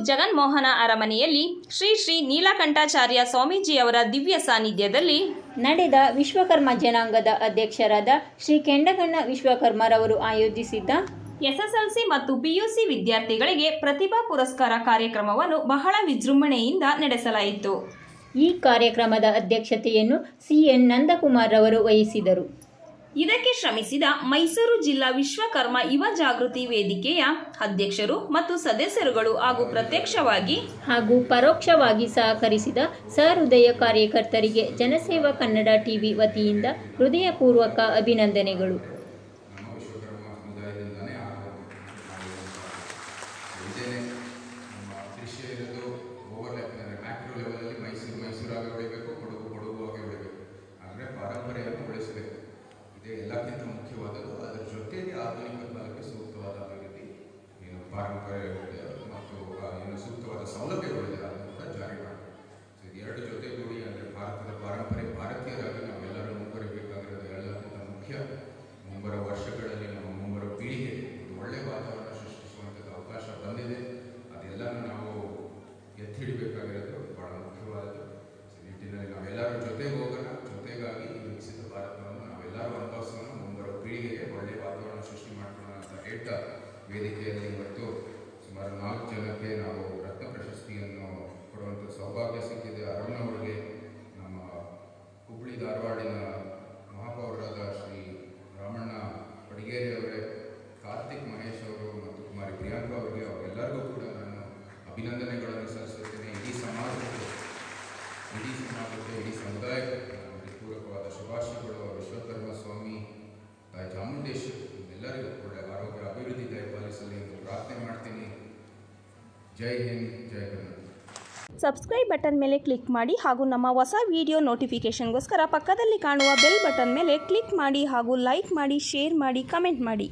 ಜಗನ್ಮೋಹನ ಅರಮನೆಯಲ್ಲಿ ಶ್ರೀ ಶ್ರೀ ನೀಲಕಂಠಾಚಾರ್ಯ ಸ್ವಾಮೀಜಿಯವರ ದಿವ್ಯ ಸಾನ್ನಿಧ್ಯದಲ್ಲಿ ನಡೆದ ವಿಶ್ವಕರ್ಮ ಜನಾಂಗದ ಅಧ್ಯಕ್ಷರಾದ ಶ್ರೀ ಕೆಂಡಗಣ್ಣ ವಿಶ್ವಕರ್ಮರವರು ಆಯೋಜಿಸಿದ್ದ ಎಸ್ಎಸ್ಎಲ್ಸಿ ಮತ್ತು ಪಿಯುಸಿ ವಿದ್ಯಾರ್ಥಿಗಳಿಗೆ ಪ್ರತಿಭಾ ಪುರಸ್ಕಾರ ಕಾರ್ಯಕ್ರಮವನ್ನು ಬಹಳ ವಿಜೃಂಭಣೆಯಿಂದ ನಡೆಸಲಾಯಿತು. ಈ ಕಾರ್ಯಕ್ರಮದ ಅಧ್ಯಕ್ಷತೆಯನ್ನು ಸಿಎನ್ ನಂದಕುಮಾರ್ ರವರು ವಹಿಸಿದರು. ಇದಕ್ಕೆ ಶ್ರಮಿಸಿದ ಮೈಸೂರು ಜಿಲ್ಲಾ ವಿಶ್ವಕರ್ಮ ಯುವ ಜಾಗೃತಿ ವೇದಿಕೆಯ ಅಧ್ಯಕ್ಷರು ಮತ್ತು ಸದಸ್ಯರುಗಳು ಹಾಗೂ ಪ್ರತ್ಯಕ್ಷವಾಗಿ ಹಾಗೂ ಪರೋಕ್ಷವಾಗಿ ಸಹಕರಿಸಿದ ಸಹೃದಯ ಕಾರ್ಯಕರ್ತರಿಗೆ ಜನಸೇವಾ ಕನ್ನಡ ಟಿವಿ ವತಿಯಿಂದ ಹೃದಯಪೂರ್ವಕ ಅಭಿನಂದನೆಗಳು. ಎಲ್ಲಕ್ಕಿಂತ ಮುಖ್ಯವಾದದ್ದು ಅದರ ಜೊತೆಗೆ ಆಧುನಿಕ ಕಾಲಕ್ಕೆ ಸೂಕ್ತವಾದ ಅಭಿವೃದ್ಧಿ ಪಾರಂಪರ್ಯ ಮತ್ತು ಸೂಕ್ತವಾದ ಸೌಲಭ್ಯಗಳಿದೆ ಅದನ್ನು ಕೂಡ ಜಾರಿ ಮಾಡಬೇಕು. ಇದು ಎರಡು ಜೊತೆಗೂಡಿ ಅಂದರೆ ಭಾರತದ ಪಾರಂಪರ್ಯ ಭಾರತೀಯರಾಗಿ ನಾವೆಲ್ಲರೂ ಮುಂದುವರಿಬೇಕಾಗಿರೋದು ಎಲ್ಲಕ್ಕಿಂತ ಮುಖ್ಯ. ಮುಂಬರುವ ವರ್ಷಗಳಲ್ಲಿ ನಮ್ಮ ಮುಂಬರುವ ಪೀಳಿಗೆ ಒಳ್ಳೆಯ ವಾತಾವರಣ ಸೃಷ್ಟಿಸುವಂಥದ್ದು ಅವಕಾಶ ಬಂದಿದೆ. ಅದೆಲ್ಲನೂ ನಾವು ಎತ್ತಿ ಹಿಡಿಬೇಕಾಗಿರೋದು ಬಹಳ ಮುಖ್ಯವಾದದ್ದು. ನಿಟ್ಟಿನಲ್ಲಿ ನಾವೆಲ್ಲರೂ ಜೊತೆಗೆ ಹೋಗೋಣ, ಜೊತೆಗಾಗಿ ವಿಕಸಿತ ಭಾರತವನ್ನು ನಾವೆಲ್ಲರೂ ಅನುಭವಿಸೋಣ, ಮುಂಬರುವ ಪೀಳಿಗೆಗೆ ಒಳ್ಳೆಯ ವಾತಾವರಣ ಸೃಷ್ಟಿ ಮಾಡೋಣ ಅಂತ ಹೇಳ್ತಾ ವೇದಿಕೆಯಲ್ಲಿ ಇವತ್ತು ಸುಮಾರು 4 ಜನಕ್ಕೆ ನಾವು ರತ್ನ ಪ್ರಶಸ್ತಿಯನ್ನು ಕೊಡುವಂಥ ಸೌಭಾಗ್ಯ ಸಿಕ್ಕಿದೆ. ಅರುಣ್ ನಮ್ಮ ಹುಬ್ಬಳ್ಳಿ ಧಾರವಾಡಿನ ಮಹಾಪೌರರಾದ ಶ್ರೀ ರಾಮಣ್ಣ ಪಡಿಗೇರಿ ಅವರೇ, ಕಾರ್ತಿಕ್ ಮಹೇಶ್ ಅವರು ಮತ್ತು ಕುಮಾರಿ ಪ್ರಿಯಾಂಕಾ ಅವರಿಗೆ, ಅವರೆಲ್ಲರಿಗೂ ಕೂಡ ನಾನು ಅಭಿನಂದನೆಗಳನ್ನು ಸಲ್ಲಿಸುತ್ತೇನೆ. ಇಡೀ ಸಮಾಜಕ್ಕೆ, ಇಡೀ ಸಮುದಾಯಕ್ಕೆ ಪೂರಕವಾದ ಶುಭಾಶಯಗಳು. ವಿಶ್ವಕರ್ಮ ಸ್ವಾಮಿ ತಾಯಿ ಚಾಮುಂಡೇಶ್ವರಿ ಎಲ್ಲರಿಗೂ ಒಳ್ಳೆಯ ಆರೋಗ್ಯ ಅಭಿವೃದ್ಧಿ ದಯಪಾಲಿಸಲಿ ಎಂದು ಪ್ರಾರ್ಥನೆ ಮಾಡ್ತೀನಿ. ಜೈ ಹಿಂದ್, ಜೈ ಕನ್ನಡ. ಸಬ್ಸ್ಕ್ರೈಬ್ ಬಟನ್ ಮೇಲೆ ಕ್ಲಿಕ್ ಮಾಡಿ ಹಾಗೂ ನಮ್ಮ ಹೊಸ ವಿಡಿಯೋ ನೋಟಿಫಿಕೇಷನ್ಗೋಸ್ಕರ ಪಕ್ಕದಲ್ಲಿ ಕಾಣುವ ಬೆಲ್ ಬಟನ್ ಮೇಲೆ ಕ್ಲಿಕ್ ಮಾಡಿ ಹಾಗೂ ಲೈಕ್ ಮಾಡಿ, ಶೇರ್ ಮಾಡಿ, ಕಮೆಂಟ್ ಮಾಡಿ.